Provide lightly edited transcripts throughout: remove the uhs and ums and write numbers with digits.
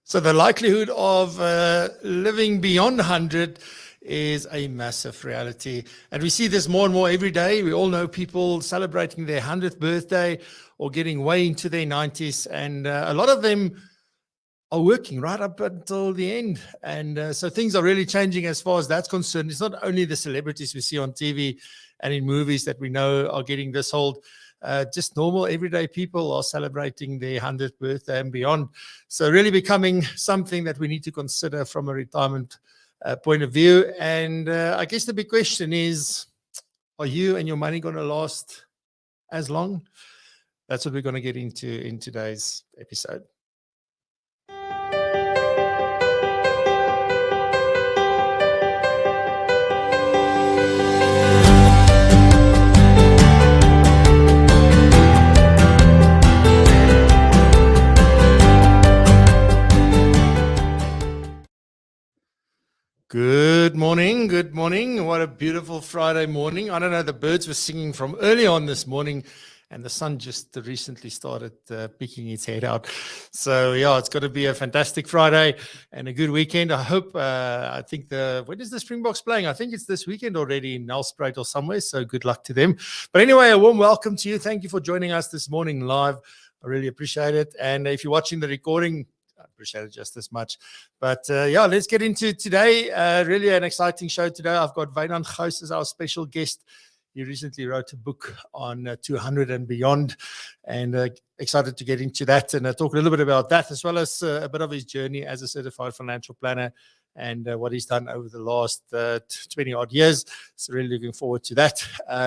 So the likelihood of living beyond 100 is a massive reality. And we see this more and more every day. We all know people celebrating their 100th birthday or getting way into their 90s. And a lot of them are working right up until the end. And so things are really changing as far as that's concerned. It's not only the celebrities we see on TV and in movies that we know are getting this old. Just normal everyday people are celebrating their 100th birthday and beyond. So really becoming something that we need to consider from a retirement point of view. And I guess the big question is, are you and your money going to last as long? That's what we're going to get into in today's episode. Good morning. Good morning. What a beautiful Friday morning. I don't know, the birds were singing from early on this morning and the sun just recently started peeking its head out. So yeah, it's going to be a fantastic Friday and a good weekend. I hope, I think when is the Springboks playing? I think it's this weekend already in Nelspruit or somewhere. So good luck to them. But anyway, a warm welcome to you. Thank you for joining us this morning live. I really appreciate it. And if you're watching the recording, I appreciate it just as much. But yeah, let's get into today. Really an exciting show today. I've got Wynand Gouws as our special guest. He recently wrote a book on 200 and beyond, and excited to get into that and talk a little bit about that, as well as a bit of his journey as a certified financial planner and what he's done over the last 20 odd years. So really looking forward to that.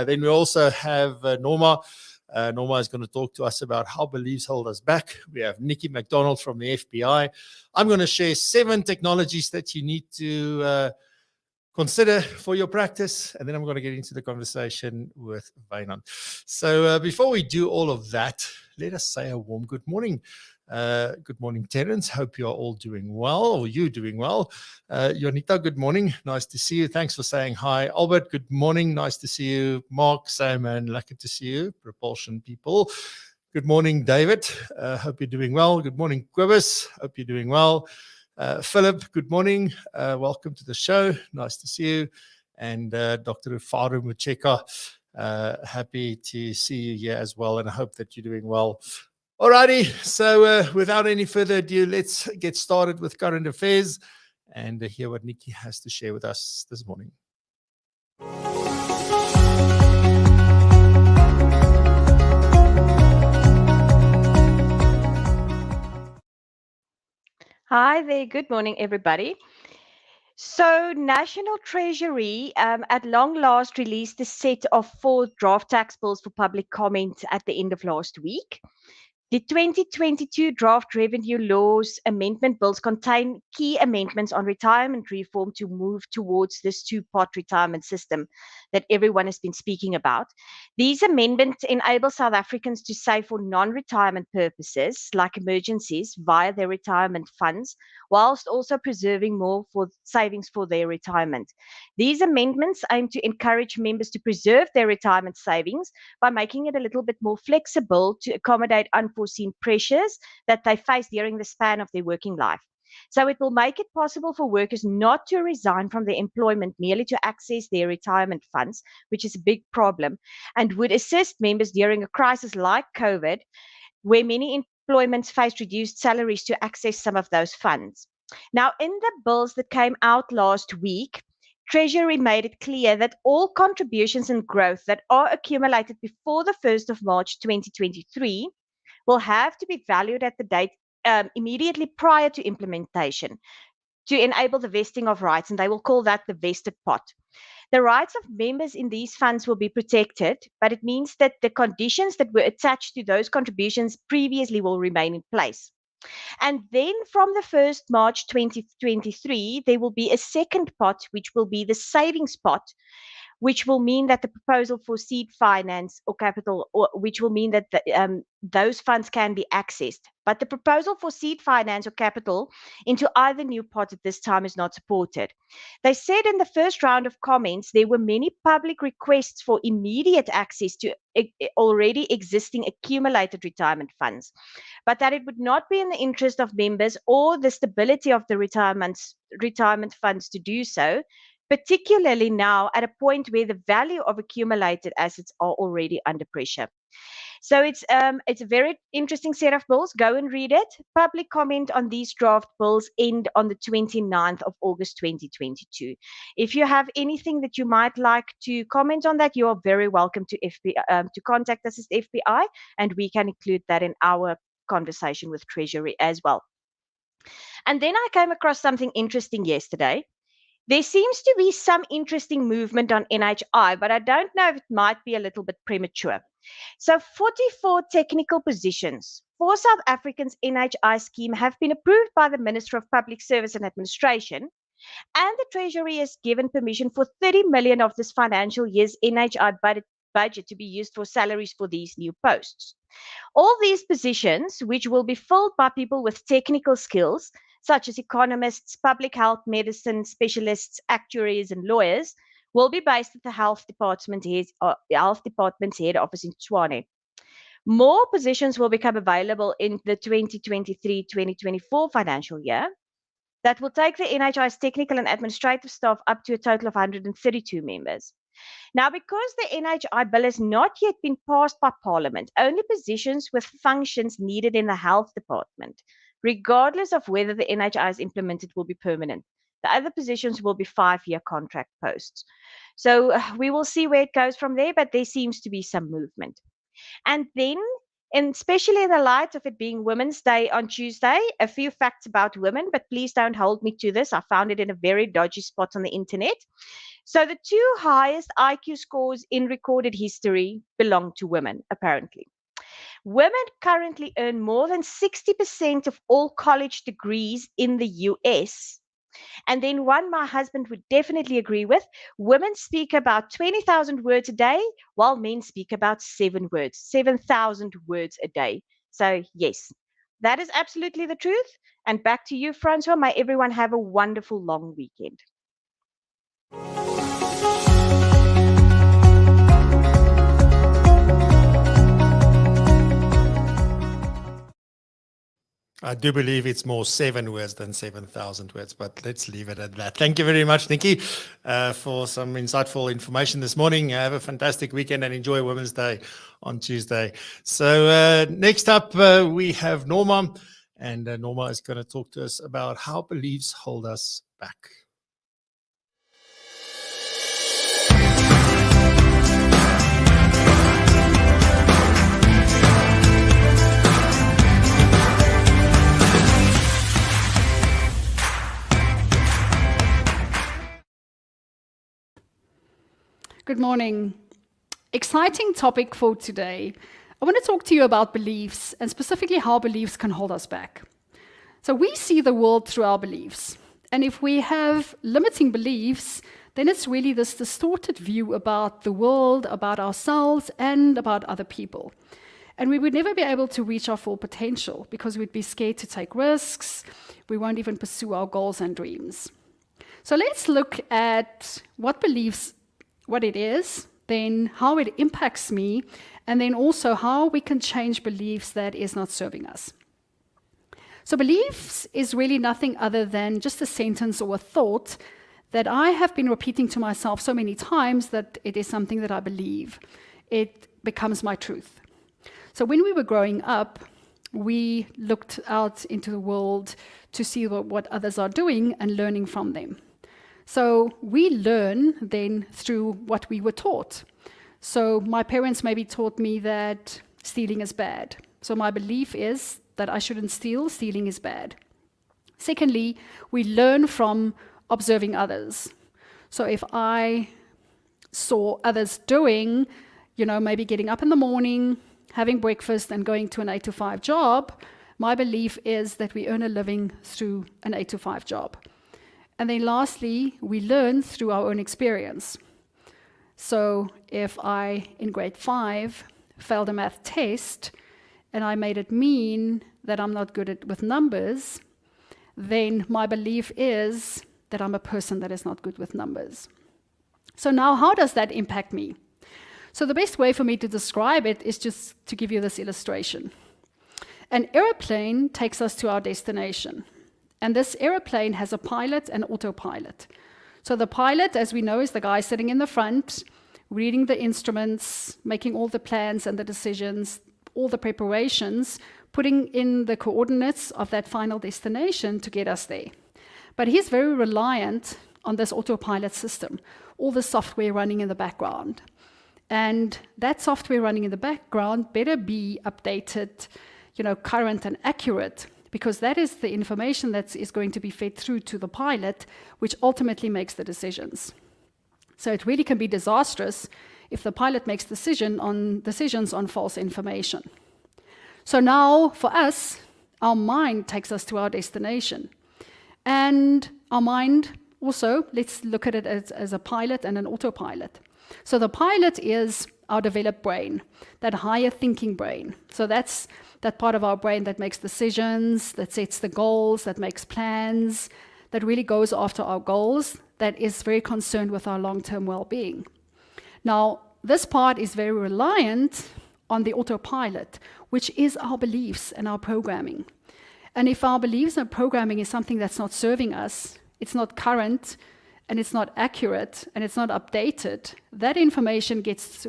Then we also have Norma. Norma is going to talk to us about how beliefs hold us back. We have Nikki McDonald from the FPI. I'm going to share 7 technologies that you need to consider for your practice. And then I'm going to get into the conversation with Wynand. So before we do all of that, let us say a warm good morning. Good morning, Terence. Hope you're all doing well, or you doing well. Jonita, good morning. Nice to see you. Thanks for saying hi. Albert, good morning. Nice to see you. Mark, Simon, lucky to see you. Propulsion people. Good morning, David. Hope you're doing well. Good morning, Quibus. Hope you're doing well. Philip, good morning. Welcome to the show. Nice to see you. And Dr. Ufaru Mucheka, happy to see you here as well. And I hope that you're doing well. Alrighty, so without any further ado, let's get started with current affairs and hear what Nikki has to share with us this morning. Hi there, good morning everybody. So National Treasury at long last released a set of 4 draft tax bills for public comment at the end of last week. The 2022 draft revenue laws amendment bills contain key amendments on retirement reform to move towards this 2-part retirement system that everyone has been speaking about. These amendments enable South Africans to save for non-retirement purposes like emergencies via their retirement funds, whilst also preserving more for savings for their retirement. These amendments aim to encourage members to preserve their retirement savings by making it a little bit more flexible to accommodate unforeseen pressures that they face during the span of their working life. So it will make it possible for workers not to resign from their employment merely to access their retirement funds, which is a big problem, and would assist members during a crisis like COVID, where many employments face reduced salaries to access some of those funds. Now, in the bills that came out last week, Treasury made it clear that all contributions and growth that are accumulated before the 1st of March 2023 will have to be valued at the date immediately prior to implementation to enable the vesting of rights, and they will call that the vested pot. The rights of members in these funds will be protected, but it means that the conditions that were attached to those contributions previously will remain in place. And then from the 1st March 2023, there will be a second pot, which will be the savings pot, which will mean that the proposal for seed finance or capital, which will mean that those funds can be accessed. But the proposal for seed finance or capital into either new pot at this time is not supported. They said in the first round of comments there were many public requests for immediate access to already existing accumulated retirement funds, but that it would not be in the interest of members or the stability of the retirement funds to do so, particularly now at a point where the value of accumulated assets are already under pressure. So it's a very interesting set of bills. Go and read it. Public comment on these draft bills end on the 29th of August 2022. If you have anything that you might like to comment on that, you are very welcome to to contact us at FPI, and we can include that in our conversation with Treasury as well. And then I came across something interesting yesterday. There seems to be some interesting movement on NHI, but I don't know if it might be a little bit premature. So 44 technical positions for South Africa's NHI scheme have been approved by the Minister of Public Service and Administration, and the Treasury has given permission for 30 million of this financial year's NHI budget to be used for salaries for these new posts. All these positions, which will be filled by people with technical skills, such as economists, public health medicine specialists, actuaries, and lawyers, will be based at the Health Department's head office in Tshwane. More positions will become available in the 2023-2024 financial year. That will take the NHI's technical and administrative staff up to a total of 132 members. Now, because the NHI bill has not yet been passed by Parliament, only positions with functions needed in the Health Department, regardless of whether the NHI is implemented, will be permanent. The other positions will be 5-year contract posts. So we will see where it goes from there, but there seems to be some movement. And then, and especially in the light of it being Women's Day on Tuesday, a few facts about women, but please don't hold me to this. I found it in a very dodgy spot on the internet. So the 2 highest IQ scores in recorded history belong to women, apparently. Women currently earn more than 60% of all college degrees in the US. And then one my husband would definitely agree with, women speak about 20,000 words a day, while men speak about 7,000 words a day. So yes, that is absolutely the truth. And back to you, Francois. May everyone have a wonderful long weekend. I do believe it's more 7 words than 7,000 words, but let's leave it at that. Thank you very much, Nikki, for some insightful information this morning. Have a fantastic weekend and enjoy Women's Day on Tuesday. So next up, we have Norma, and Norma is going to talk to us about how beliefs hold us back. Good morning. Exciting topic for today. I want to talk to you about beliefs and specifically how beliefs can hold us back. So we see the world through our beliefs. And if we have limiting beliefs, then it's really this distorted view about the world, about ourselves, and about other people. And we would never be able to reach our full potential because we'd be scared to take risks. We won't even pursue our goals and dreams. So let's look at what it is, then how it impacts me, and then also how we can change beliefs that is not serving us. So beliefs is really nothing other than just a sentence or a thought that I have been repeating to myself so many times that it is something that I believe. It becomes my truth. So when we were growing up, we looked out into the world to see what others are doing and learning from them. So we learn then through what we were taught. So my parents maybe taught me that stealing is bad. So my belief is that I shouldn't steal, stealing is bad. Secondly, we learn from observing others. So if I saw others doing, maybe getting up in the morning, having breakfast and going to an 8-to-5 job, my belief is that we earn a living through an 8-to-5 job. And then lastly, we learn through our own experience. So if I, in grade 5, failed a math test and I made it mean that I'm not good with numbers, then my belief is that I'm a person that is not good with numbers. So now how does that impact me? So the best way for me to describe it is just to give you this illustration. An aeroplane takes us to our destination. And this aeroplane has a pilot and autopilot. So the pilot, as we know, is the guy sitting in the front, reading the instruments, making all the plans and the decisions, all the preparations, putting in the coordinates of that final destination to get us there. But he's very reliant on this autopilot system, all the software running in the background. And that software running in the background better be updated, current and accurate, because that is the information that is going to be fed through to the pilot, which ultimately makes the decisions. So it really can be disastrous if the pilot makes decisions on false information. So now, for us, our mind takes us to our destination. And our mind also, let's look at it as a pilot and an autopilot. So the pilot is our developed brain, that higher thinking brain. So that's that part of our brain that makes decisions, that sets the goals, that makes plans, that really goes after our goals, that is very concerned with our long-term well-being. Now, this part is very reliant on the autopilot, which is our beliefs and our programming. And if our beliefs and programming is something that's not serving us, it's not current, and it's not accurate, and it's not updated, that information gets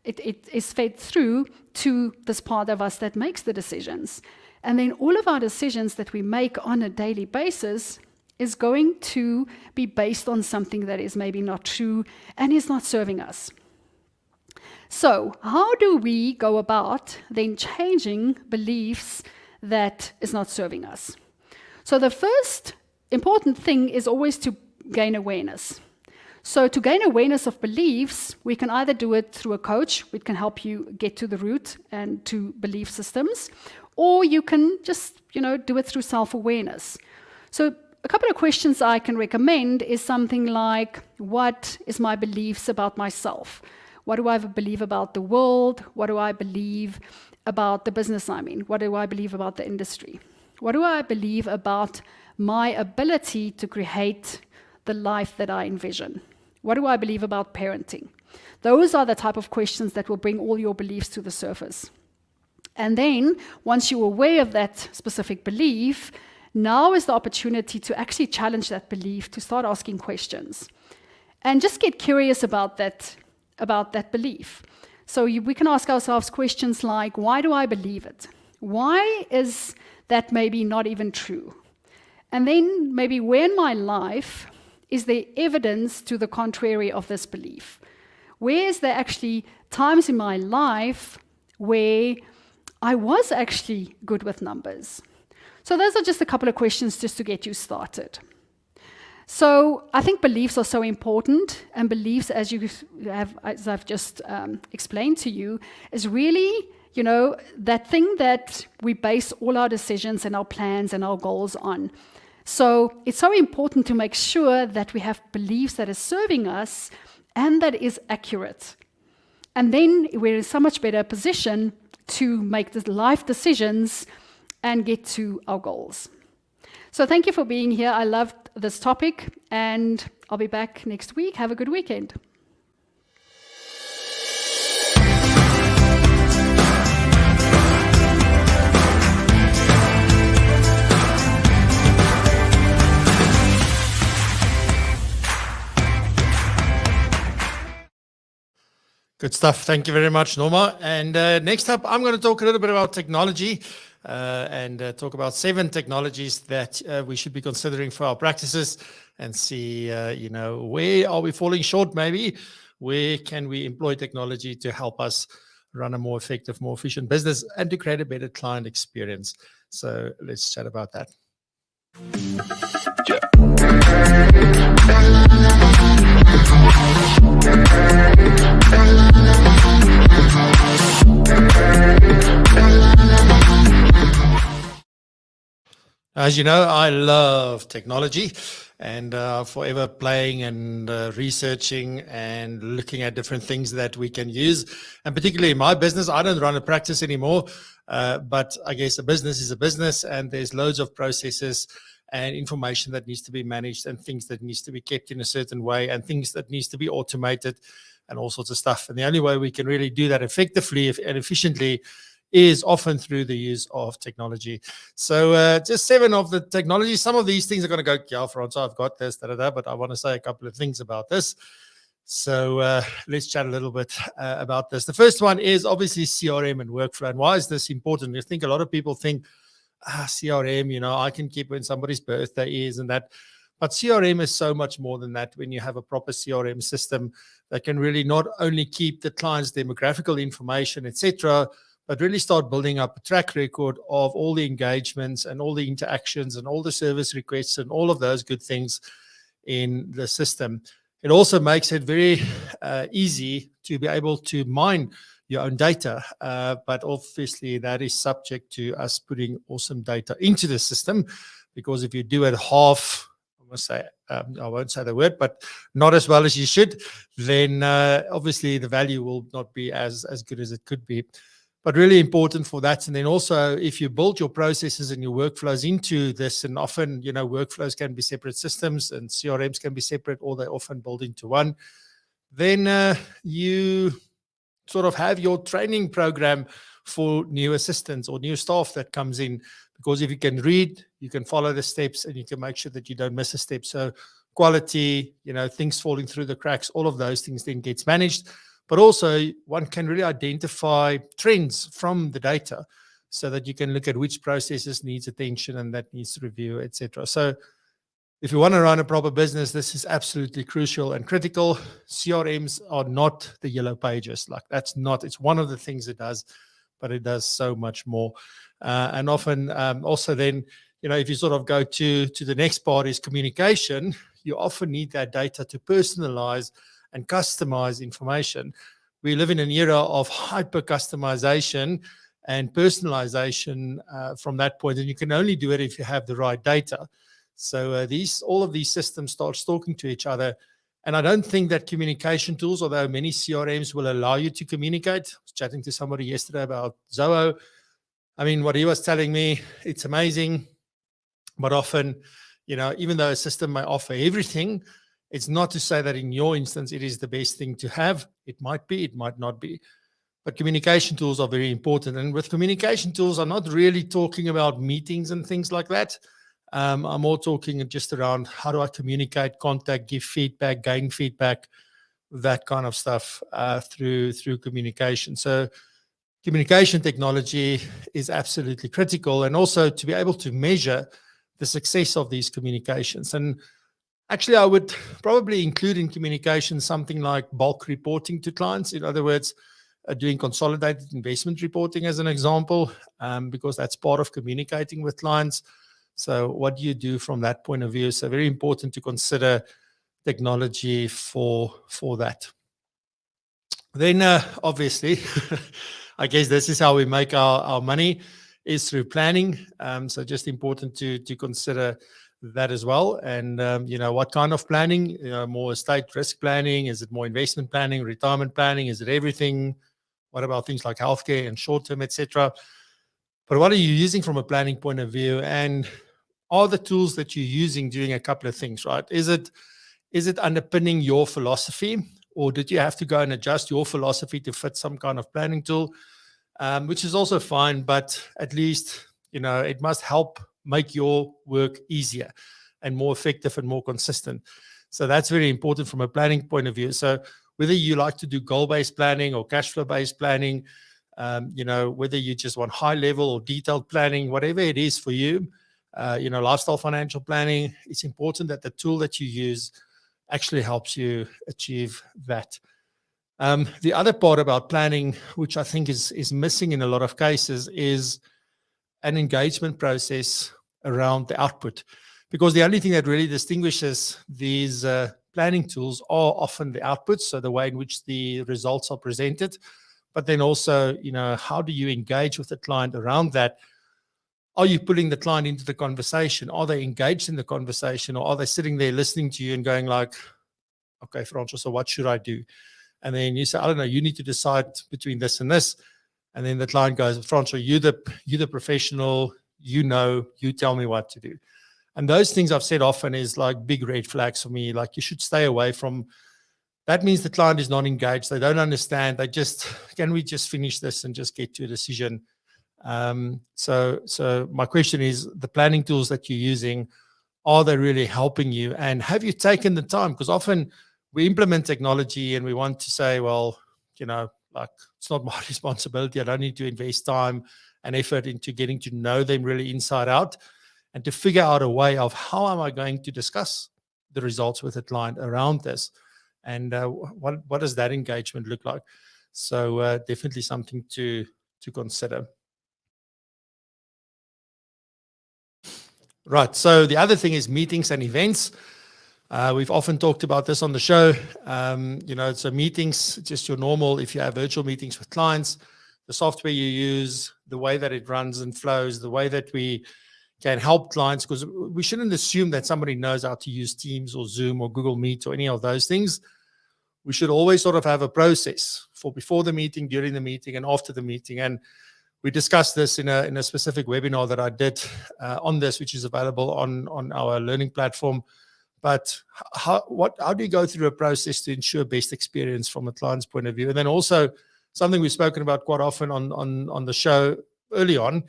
it is fed through to this part of us that makes the decisions. And then all of our decisions that we make on a daily basis is going to be based on something that is maybe not true and is not serving us. So how do we go about then changing beliefs that is not serving us? So the first important thing is always to gain awareness. So to gain awareness of beliefs, we can either do it through a coach, which can help you get to the root and to belief systems, or you can just, do it through self-awareness. So a couple of questions I can recommend is something like, what is my beliefs about myself? What do I believe about the world? What do I believe about the business I'm in? What do I believe about the industry? What do I believe about my ability to create the life that I envision? What do I believe about parenting? Those are the type of questions that will bring all your beliefs to the surface. And then, once you're aware of that specific belief, now is the opportunity to actually challenge that belief, to start asking questions. And just get curious about that belief. So we can ask ourselves questions like, why do I believe it? Why is that maybe not even true? And then maybe where in my life is there evidence to the contrary of this belief? Where is there actually times in my life where I was actually good with numbers? So those are just a couple of questions just to get you started. So I think beliefs are so important, and beliefs, as I've just explained to you, is really, that thing that we base all our decisions and our plans and our goals on. So it's so important to make sure that we have beliefs that are serving us and that is accurate. And then we're in so much better position to make the life decisions and get to our goals. So thank you for being here. I loved this topic, and I'll be back next week. Have a good weekend. Good stuff. Thank you very much, Norma. And next up, I'm going to talk a little bit about technology and talk about 7 technologies that we should be considering for our practices, and see, where are we falling short maybe? Where can we employ technology to help us run a more effective, more efficient business and to create a better client experience? So let's chat about that. As you know, I love technology, and forever playing and researching and looking at different things that we can use. And particularly in my business, I don't run a practice anymore, but I guess a business is a business, and there's loads of processes and information that needs to be managed, and things that needs to be kept in a certain way, and things that needs to be automated, and all sorts of stuff. And the only way we can really do that effectively and efficiently is often through the use of technology. So just 7 of the technologies. Some of these things are going to go, yeah, Francois, I've got this, but I want to say a couple of things about this. So let's chat a little bit about this. The first one is obviously CRM and workflow. And why is this important? I think a lot of people think, CRM, I can keep when somebody's birthday is and that. But CRM is so much more than that. When you have a proper CRM system that can really not only keep the client's demographical information, etc., but really start building up a track record of all the engagements and all the interactions and all the service requests and all of those good things in the system. It also makes it very easy to be able to mine your own data, but obviously that is subject to us putting awesome data into the system, because if you do it half, I won't say the word, but not as well as you should, then obviously the value will not be as good as it could be. But really important for that. And then also, if you build your processes and your workflows into this, and often, workflows can be separate systems and CRMs can be separate, or they often build into one, then you sort of have your training program for new assistants or new staff that comes in. Because if you can read, you can follow the steps, and you can make sure that you don't miss a step. So quality, things falling through the cracks, all of those things then gets managed. But also one can really identify trends from the data, so that you can look at which processes needs attention and that needs review, etc. So if you want to run a proper business, this is absolutely crucial and critical. CRMs are not the yellow pages. It's one of the things it does, but it does so much more. And often also then, if you sort of go to the next part is communication, you often need that data to personalize and customize information. We live in an era of hyper customization and personalization from that point, and you can only do it if you have the right data. So all of these systems start talking to each other. And I don't think that communication tools, although many CRMs will allow you to communicate. I was chatting to somebody yesterday about Zoho. I mean, what he was telling me, it's amazing. But often, even though a system may offer everything, it's not to say that in your instance it is the best thing to have. It might be, it might not be. But communication tools are very important. And with communication tools, I'm not really talking about meetings and things like that. I'm more talking just around how do I communicate, contact, give feedback, gain feedback, that kind of stuff through communication. So communication technology is absolutely critical, and also to be able to measure the success of these communications. And actually, I would probably include in communication something like bulk reporting to clients. In other words, doing consolidated investment reporting as an example, because that's part of communicating with clients. So what do you do from that point of view? So very important to consider technology for that. Then obviously, I guess this is how we make our money, is through planning. So just important to consider that as well. And, what kind of planning? More estate risk planning? Is it more investment planning, retirement planning? Is it everything? What about things like healthcare and short-term, etc.? But what are you using from a planning point of view? And are the tools that you're using doing a couple of things, right? Is it underpinning your philosophy, or did you have to go and adjust your philosophy to fit some kind of planning tool? Which is also fine, but at least, it must help make your work easier and more effective and more consistent. So that's very important from a planning point of view. So whether you like to do goal-based planning or cash flow-based planning, whether you just want high-level or detailed planning, whatever it is for you, lifestyle financial planning, it's important that the tool that you use actually helps you achieve that. The other part about planning, which I think is missing in a lot of cases, is an engagement process around the output. Because the only thing that really distinguishes these planning tools are often the outputs, so the way in which the results are presented. But then also, how do you engage with the client around that? are you pulling the client into the conversation? Are they engaged in the conversation, or are they sitting there listening to you and going like, okay, Francois, so what should I do? And then you say, I don't know, you need to decide between this and this. And then the client goes, Francois, you're the professional, you tell me what to do. And those things I've said often is like big red flags for me. Like, you should stay away from. That means the client is not engaged. They don't understand. They just, can we just finish this and just get to a decision? So my question is, the planning tools that you're using, are they really helping you? And have you taken the time? Because often we implement technology and we want to say, well, like, it's not my responsibility. I don't need to invest time and effort into getting to know them really inside out, and to figure out a way of how am I going to discuss the results with the client around this, and what does that engagement look like? So definitely something to consider. Right. So the other thing is meetings and events. We've often talked about this on the show. So meetings, just your normal, if you have virtual meetings with clients, the software you use, the way that it runs and flows, the way that we can help clients, because we shouldn't assume that somebody knows how to use Teams or Zoom or Google Meet or any of those things. We should always sort of have a process for before the meeting, during the meeting, and after the meeting. And we discussed this in a specific webinar that I did on this, which is available on our learning platform. But how do you go through a process to ensure best experience from a client's point of view? And then also something we've spoken about quite often on the show early on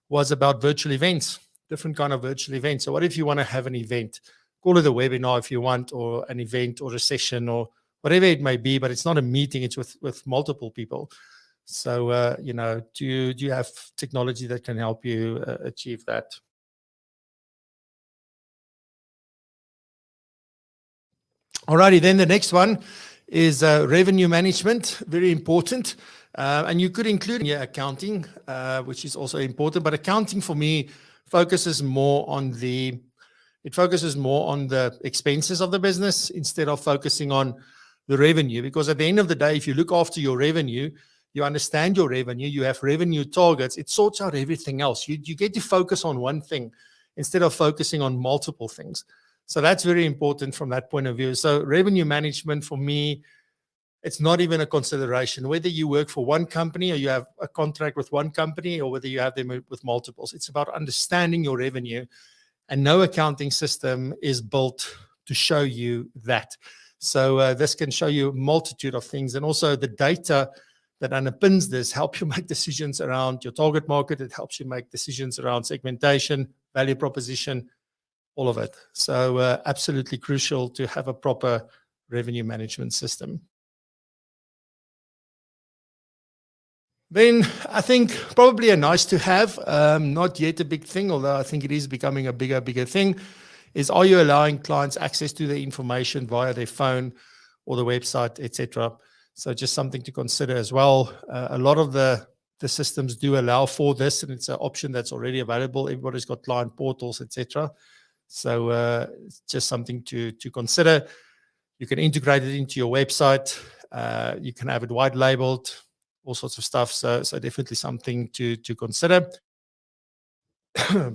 was about virtual events, different kind of virtual events. So what if you want to have an event? Call it a webinar if you want, or an event or a session or whatever it may be, but it's not a meeting, it's with multiple people. So, do you have technology that can help you achieve that? Alrighty, then the next one is revenue management, very important. And you could include in your accounting, which is also important. But accounting for me focuses more on the expenses of the business instead of focusing on the revenue. Because at the end of the day, if you look after your revenue, you understand your revenue, you have revenue targets, it sorts out everything else. You get to focus on one thing instead of focusing on multiple things. So that's very important from that point of view. So revenue management for me, it's not even a consideration. Whether you work for one company or you have a contract with one company or whether you have them with multiples, it's about understanding your revenue. And no accounting system is built to show you that. So this can show you a multitude of things. And also the data that underpins this help you make decisions around your target market. It helps you make decisions around segmentation, value proposition, all of it. So absolutely crucial to have a proper revenue management system. Then I think probably a nice to have, not yet a big thing, although I think it is becoming a bigger thing, is are you allowing clients access to the information via their phone or the website, etc. So just something to consider as well. A lot of the systems do allow for this, and it's an option that's already available. Everybody's got client portals, etc. So it's just something to consider. You can integrate it into your website. You can have it white labeled, all sorts of stuff. So definitely something to consider.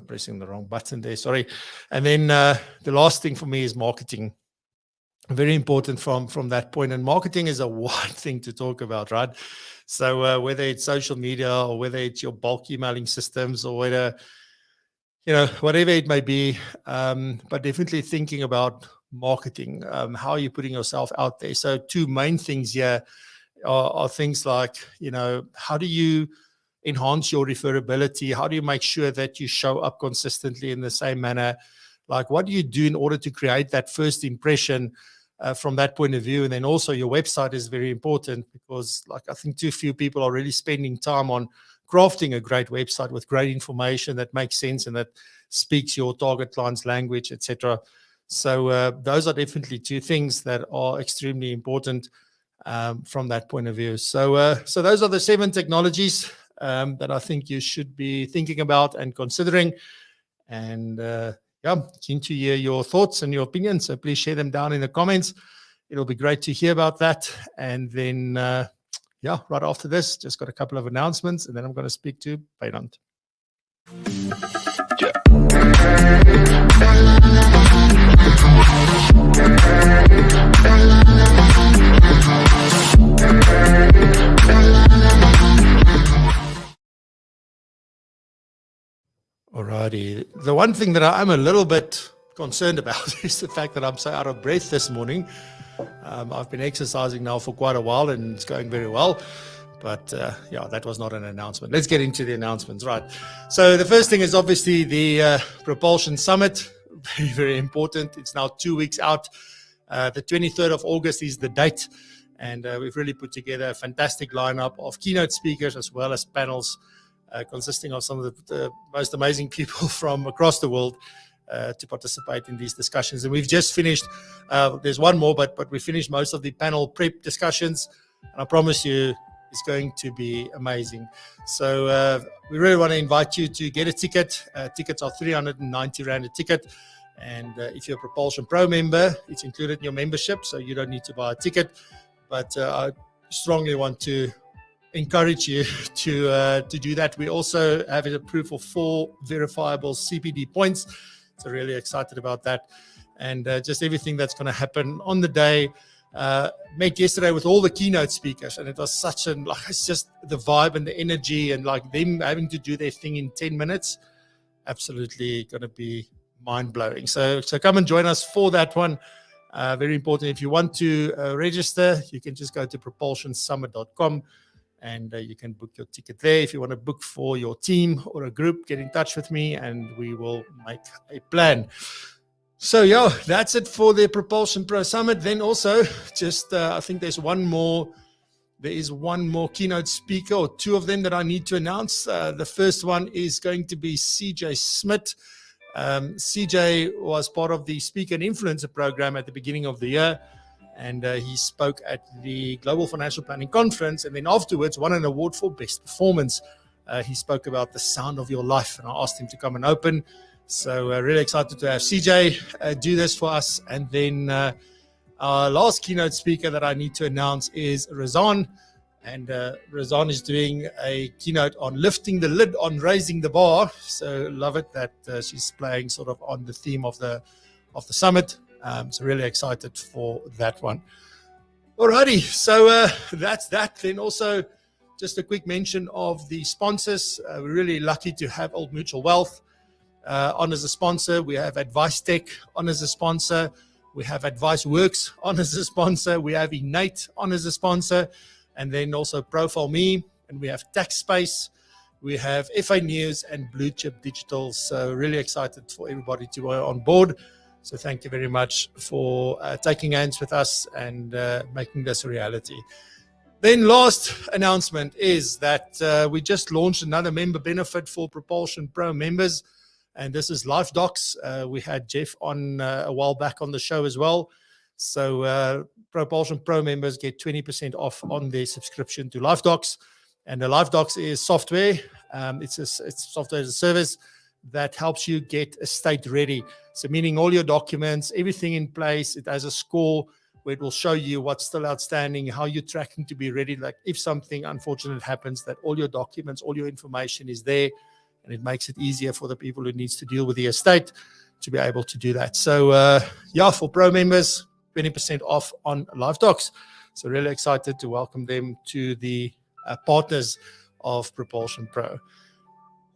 Pressing the wrong button there, sorry. And then the last thing for me is marketing. Very important from that point. And marketing is a wide thing to talk about, right? So whether it's social media or whether it's your bulk emailing systems or whether, whatever it may be, but definitely thinking about marketing. How are you putting yourself out there? So two main things here are things like, how do you enhance your referability? How do you make sure that you show up consistently in the same manner? Like, what do you do in order to create that first impression from that point of view? And then also your website is very important because, like, I think too few people are really spending time on crafting a great website with great information that makes sense and that speaks your target client's language, etc. So those are definitely two things that are extremely important from that point of view. So those are the 7 technologies that I think you should be thinking about and considering. And keen to hear your thoughts and your opinions. So please share them down in the comments. It'll be great to hear about that. And then, right after this, just got a couple of announcements, and then I'm going to speak to Wynand. Alrighty. The one thing that I'm a little bit concerned about is the fact that I'm so out of breath this morning. I've been exercising now for quite a while and it's going very well. But yeah, that was not an announcement. Let's get into the announcements, right? So the first thing is obviously the Propulsion Summit. Very, very important. It's now 2 weeks out. The 23rd of August is the date. And we've really put together a fantastic lineup of keynote speakers as well as panels consisting of some of the most amazing people from across the world to participate in these discussions. And we've just finished, there's one more, but we finished most of the panel prep discussions. And I promise you, it's going to be amazing. So we really want to invite you to get a ticket. Tickets are 390 Rand a ticket. And if you're a Propulsion Pro member, it's included in your membership, so you don't need to buy a ticket. But I strongly want to encourage you to do that. We also have it approved for 4 verifiable CPD points. So really excited about that. And just everything that's going to happen on the day. Met yesterday with all the keynote speakers, and it was such an, like, it's just the vibe and the energy and like them having to do their thing in 10 minutes. Absolutely going to be mind-blowing. So come and join us for that one. Very important. If you want to register, you can just go to propulsionsummit.com and you can book your ticket there. If you want to book for your team or a group, get in touch with me and we will make a plan. So yeah, that's it for the Propulsion Pro Summit. Then also just, I think there is one more keynote speaker, or 2 of them that I need to announce. The first one is going to be CJ Smith. CJ was part of the Speaker and Influencer program at the beginning of the year, and he spoke at the Global Financial Planning Conference, and then afterwards won an award for Best Performance. He spoke about the sound of your life, and I asked him to come and open. So really excited to have CJ do this for us. And then our last keynote speaker that I need to announce is Razan. And Razan is doing a keynote on lifting the lid on raising the bar. So love it that she's playing sort of on the theme of the summit. So really excited for that one. Alrighty, so that's that. Then also just a quick mention of the sponsors. We're really lucky to have Old Mutual Wealth on as a sponsor. We have Advice Tech on as a sponsor. We have Advice Works on as a sponsor. We have Innate on as a sponsor. And then also Profile Me, and we have TaxSpace, we have FA News and Blue Chip Digital. So really excited for everybody to be on board. So thank you very much for taking hands with us and making this a reality. Then last announcement is that we just launched another member benefit for Propulsion Pro members, and this is Life Docs. We had Jeff on a while back on the show as well. So Propulsion Pro members get 20% off on their subscription to Life Docs. And the Life Docs is software. It's software as a service that helps you get estate ready. So meaning all your documents, everything in place. It has a score where it will show you what's still outstanding, how you're tracking to be ready. Like if something unfortunate happens, that all your documents, all your information is there. And it makes it easier for the people who needs to deal with the estate to be able to do that. So yeah, for Pro members, 20% off on Life Docs. So really excited to welcome them to the partners of Propulsion Pro.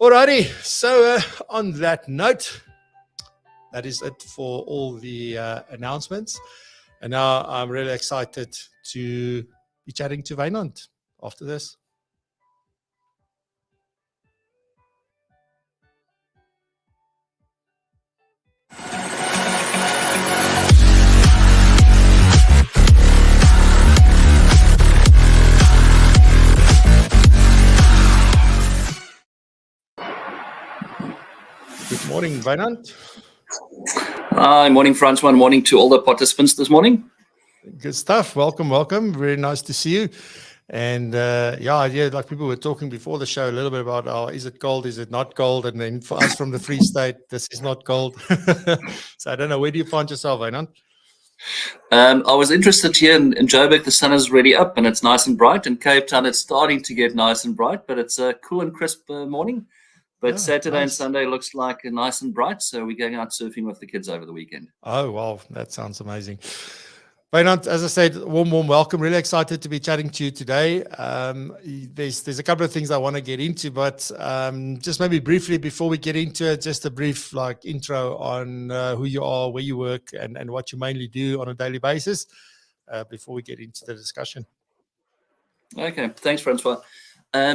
Alrighty, so on that note, that is it for all the announcements. And now I'm really excited to be chatting to Wynand after this. Good morning, Wynand. Hi, morning, Francois. Morning to all the participants this morning. Good stuff. Welcome, welcome. Very nice to see you. And yeah, like people were talking before the show a little bit about, is it gold? Is it not gold? And then for us from the Free State, this is not gold. So I don't know. Where do you find yourself, Wynand? I was interested here in Joburg. The sun is really up and it's nice and bright. In Cape Town, it's starting to get nice and bright, but it's a cool and crisp morning. But Oh, Saturday and nice. Sunday looks like nice and bright, so we're going out surfing with the kids over the weekend. Oh, wow. That sounds amazing. Wynand, as I said, warm welcome. Really excited to be chatting to you today. There's a couple of things I want to get into, but just maybe briefly before we get into it, just a brief intro on who you are, where you work, and what you mainly do on a daily basis before we get into the discussion. Okay, thanks, Francois.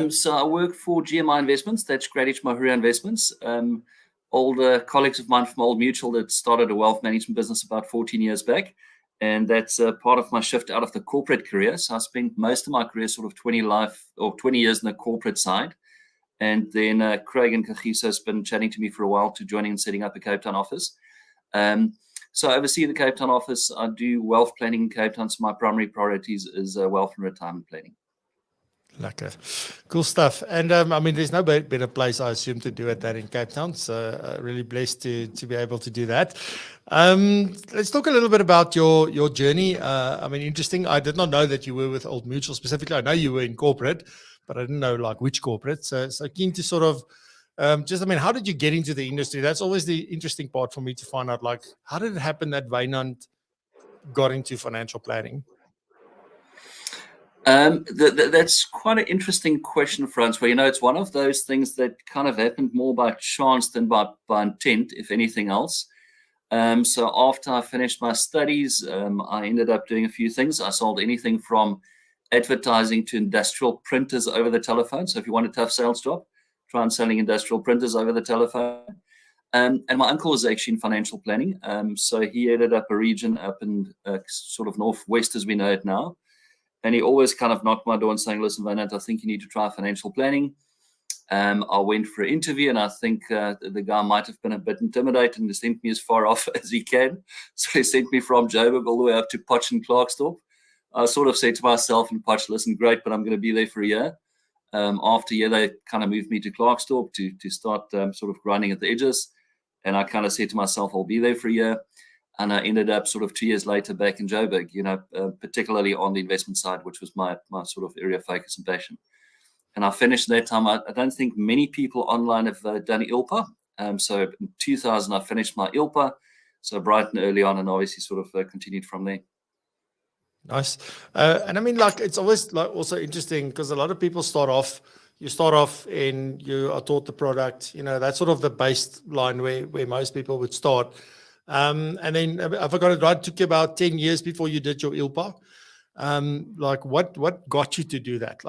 So I work for GMI Investments, that's Greenwich Mahuria Investments. Older colleagues of mine from Old Mutual that started a wealth management business about 14 years back. And that's part of my shift out of the corporate career. So I spent most of my career sort of 20 years in the corporate side. And then Craig and Kagiso has been chatting to me for a while to joining and setting up a Cape Town office. So I oversee the Cape Town office. I do wealth planning in Cape Town. So my primary priorities is wealth and retirement planning. Lekker. Cool stuff. And I mean, there's no better place, I assume, to do it than in Cape Town. So really blessed to be able to do that. Let's talk a little bit about your journey. I mean, interesting. I did not know that you were with Old Mutual specifically. I know you were in corporate, but I didn't know which corporate. So keen to sort of I mean, how did you get into the industry? That's always the interesting part for me to find out, how did it happen that Wynand got into financial planning? That's quite an interesting question, Francois. It's one of those things that kind of happened more by chance than by intent, if anything else. So after I finished my studies, I ended up doing a few things. I sold anything from advertising to industrial printers over the telephone. So if you want a tough sales job, try and selling industrial printers over the telephone. And my uncle was actually in financial planning. So he headed up a region up in sort of northwest as we know it now. And he always kind of knocked my door and saying, listen, Wynand, I think you need to try financial planning. I went for an interview, and I think the guy might have been a bit intimidated and sent me as far off as he can. So he sent me from Joburg all the way up to Potch and Klerksdorp. I sort of said to myself in Potch, listen, great, but I'm going to be there for a year. After a year, they kind of moved me to Klerksdorp to start sort of grinding at the edges. And I kind of said to myself, I'll be there for a year. And I ended up sort of 2 years later back in Joburg, particularly on the investment side, which was my sort of area of focus and passion. And I finished that time. I don't think many people online have done ILPA. So in 2000, I finished my ILPA. So bright and early on, and obviously sort of continued from there. Nice. And I mean, it's always also interesting because a lot of people start off and you are taught the product, that's sort of the baseline where most people would start. And then I forgot it right. It took you about 10 years before you did your ILPA. What got you to do that?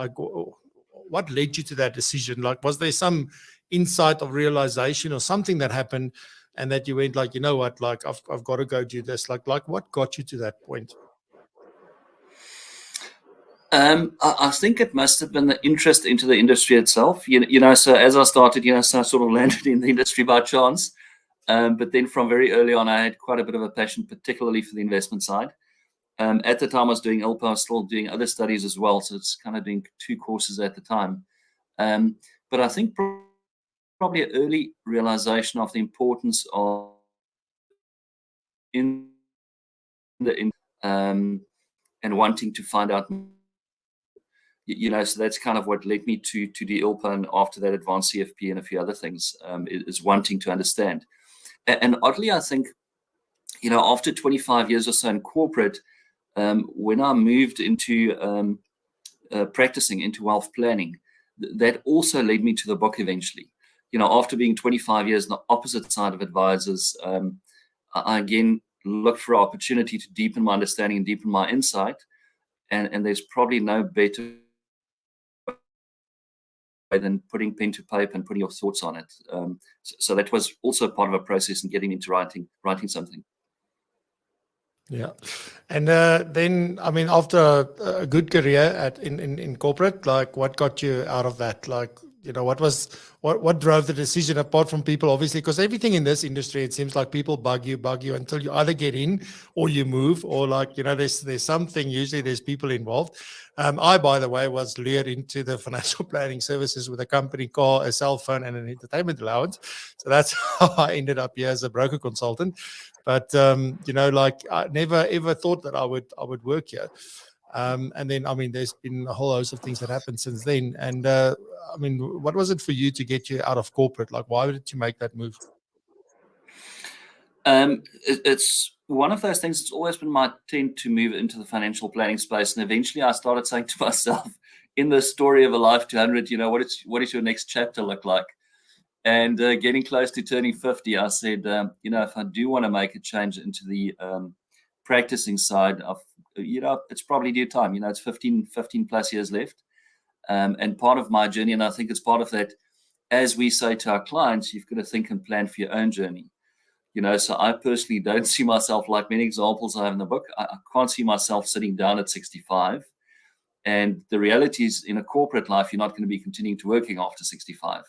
What led you to that decision? Was there some insight of realization or something that happened and that you went you know what, I've got to go do this? What got you to that point? I think it must have been the interest into the industry itself. So as I started, so I sort of landed in the industry by chance. But then from very early on, I had quite a bit of a passion, particularly for the investment side. At the time I was doing ILPA, I was still doing other studies as well. So it's kind of doing 2 courses at the time. But I think probably an early realization of the importance of and wanting to find out, so that's kind of what led me to the ILPA, and after that advanced CFP and a few other things, is wanting to understand. And oddly, I think, after 25 years or so in corporate, when I moved into practicing into wealth planning, that also led me to the book eventually. After being 25 years on the opposite side of advisors, I again looked for an opportunity to deepen my understanding and deepen my insight. And there's probably no better way than putting pen to paper and putting your thoughts on it. So that was also part of a process in getting into writing something. Yeah. And then, I mean, after a good career in corporate, what got you out of that? What drove the decision, apart from people, obviously, because everything in this industry, it seems like people bug you until you either get in or you move, or there's something, usually there's people involved. I, by the way, was lured into the financial planning services with a company car, a cell phone, and an entertainment allowance. So that's how I ended up here as a broker consultant. But, I never ever thought that I would work here. And then, I mean, there's been a whole host of things that happened since then. And I mean, what was it for you to get you out of corporate? Like, why did you make that move? It's one of those things. It's always been my intent to move into the financial planning space, and eventually I started saying to myself, in the story of a life 200, you know, what is your next chapter look like? And getting close to turning 50, I said, you know, if I do want to make a change into the practicing side of, you know, it's probably due time. You know, it's 15 plus years left, and part of my journey, and I think it's part of that, as we say to our clients, you've got to think and plan for your own journey. You know, so I personally don't see myself, like many examples I have in the book, I can't see myself sitting down at 65. And the reality is, in a corporate life, you're not going to be continuing to working after 65.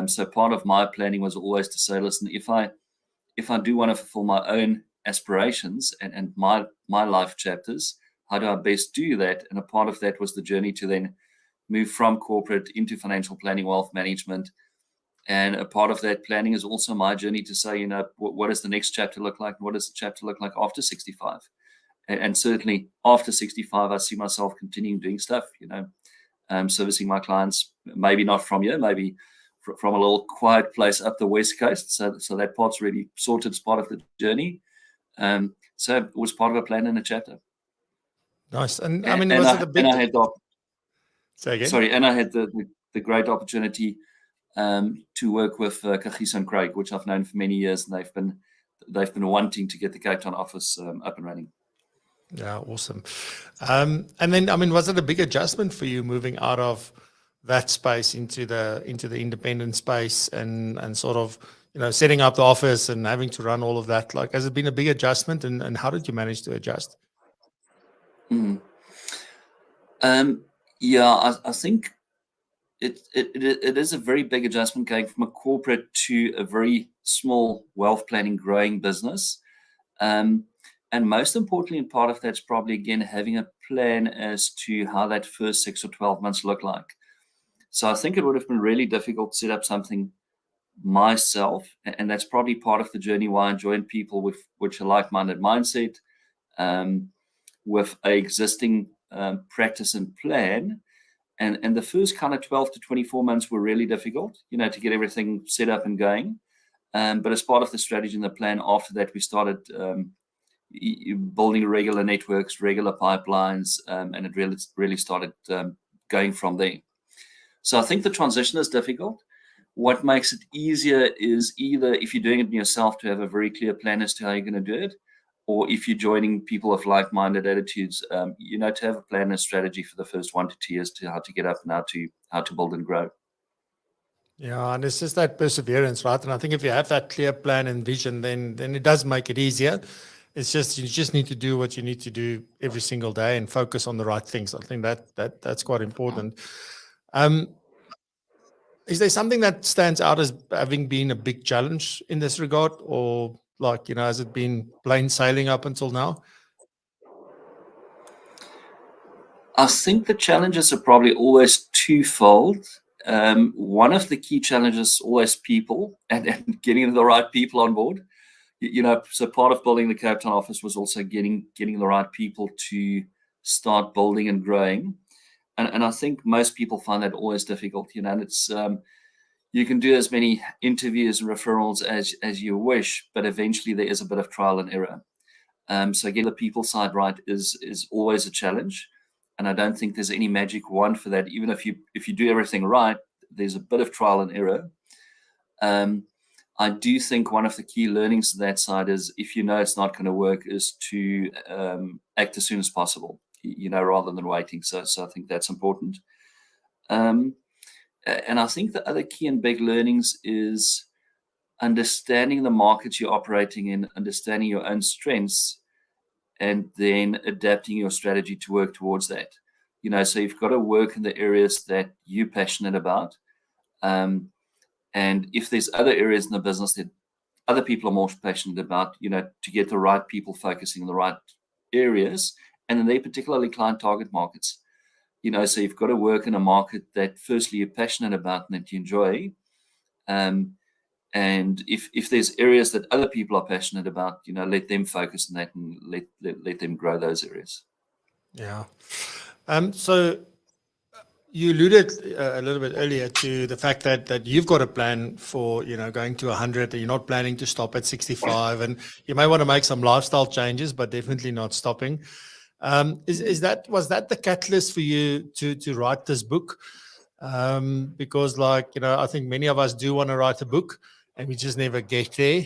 So part of my planning was always to say, listen, if I do want to fulfill my own aspirations and my life chapters, how do I best do that? And a part of that was the journey to then move from corporate into financial planning, wealth management. And a part of that planning is also my journey to say, you know, what does the next chapter look like? What does the chapter look like after 65? And certainly after 65, I see myself continuing doing stuff, you know, servicing my clients, maybe not from here, maybe from a little quiet place up the West Coast. So that part's really sorted as part of the journey. So it was part of a plan and a chapter. Nice. And I mean, was it a big... And I had Say again? Sorry, and I had the great opportunity to work with Kagiso and Craig, which I've known for many years, and they've been wanting to get the Cape Town office up and running. Yeah, awesome. And then, I mean, was it a big adjustment for you moving out of that space into the independent space and sort of, you know, setting up the office and having to run all of that? Like, has it been a big adjustment, and how did you manage to adjust? Yeah, I think it is a very big adjustment going from a corporate to a very small wealth planning growing business. And most importantly, part of that's probably, again, having a plan as to how that first 6 or 12 months look like. So I think it would have been really difficult to set up something myself. And that's probably part of the journey why I joined people with which a like-minded mindset, with an existing practice and plan. And the first kind of 12 to 24 months were really difficult, you know, to get everything set up and going. But as part of the strategy and the plan after that, we started building regular networks, regular pipelines, and it really started going from there. So I think the transition is difficult. What makes it easier is either, if you're doing it yourself, to have a very clear plan as to how you're going to do it, or if you're joining people with like-minded attitudes, you know, to have a plan and strategy for the first 1 to 2 years to how to get up and how to build and grow. Yeah, and it's just that perseverance, right? And I think if you have that clear plan and vision, then it does make it easier. It's just, you just need to do what you need to do every single day and focus on the right things. I think that's quite important. Is there something that stands out as having been a big challenge in this regard, or like, you know, has it been plain sailing up until now? I think the challenges are probably always twofold. One of the key challenges is always people and getting the right people on board. You know, so part of building the Cape Town office was also getting the right people to start building and growing. And I think most people find that always difficult, you know, and it's, you can do as many interviews and referrals as you wish, but eventually there is a bit of trial and error. So getting the people side right is always a challenge. And I don't think there's any magic wand for that. Even if you do everything right, there's a bit of trial and error. I do think one of the key learnings to that side is, if you know it's not going to work, is to act as soon as possible, you know, rather than waiting. So I think that's important. And I think the other key and big learnings is understanding the markets you're operating in, understanding your own strengths, and then adapting your strategy to work towards that. You know, so you've got to work in the areas that you're passionate about. And if there's other areas in the business that other people are more passionate about, you know, to get the right people focusing on the right areas, and then they're particularly client target markets. You know, so you've got to work in a market that firstly you're passionate about and that you enjoy. And if there's areas that other people are passionate about, you know, let them focus on that and let them grow those areas. Yeah. So you alluded a little bit earlier to the fact that you've got a plan for, going to 100, and you're not planning to stop at 65, and you may want to make some lifestyle changes, but definitely not stopping. Was that the catalyst for you to write this book? Because I think many of us do want to write a book and we just never get there.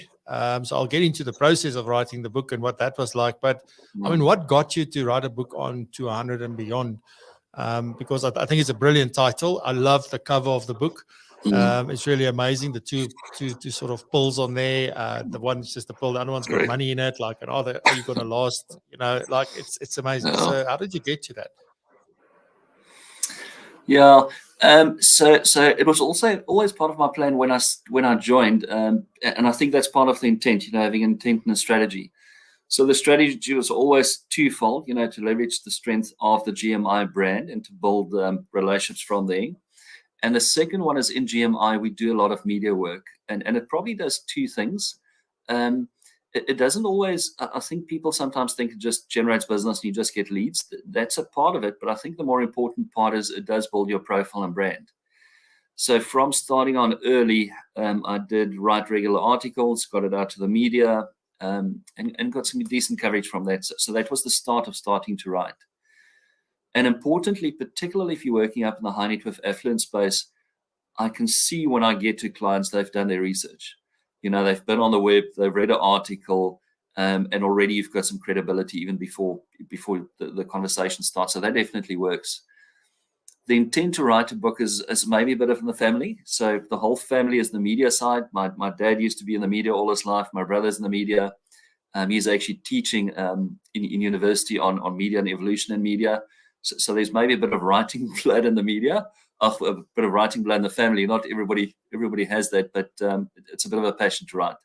So I'll get into the process of writing the book and what that was like. But I mean, what got you to write a book on 200 and beyond? Because I think it's a brilliant title. I love the cover of the book. It's really amazing. The two sort of pulls on there. The one's just a pull. The other one's got money in it. Like, are you going to last? It's amazing. Yeah. So how did you get to that? Yeah. So it was also always part of my plan when I joined, and I think that's part of the intent. Having an intent and a strategy. So the strategy was always twofold. To leverage the strength of the GMI brand and to build relationships from there. And the second one is in GMI, we do a lot of media work, and it probably does two things. It doesn't always, I think people sometimes think it just generates business and you just get leads. That's a part of it, but I think the more important part is it does build your profile and brand. So from starting on early, I did write regular articles, got it out to the media, and got some decent coverage from that. So that was the start of starting to write. And importantly, particularly if you're working up in the high net worth affluent space, I can see when I get to clients, they've done their research. They've been on the web, they've read an article, and already you've got some credibility even before the conversation starts. So that definitely works. The intent to write a book is maybe a bit of in the family. So the whole family is the media side. My dad used to be in the media all his life. My brother's in the media. He's actually teaching in university on media and evolution in media. So there's maybe a bit of writing blood in the media, a bit of writing blood in the family. Not everybody has that, but it's a bit of a passion to write.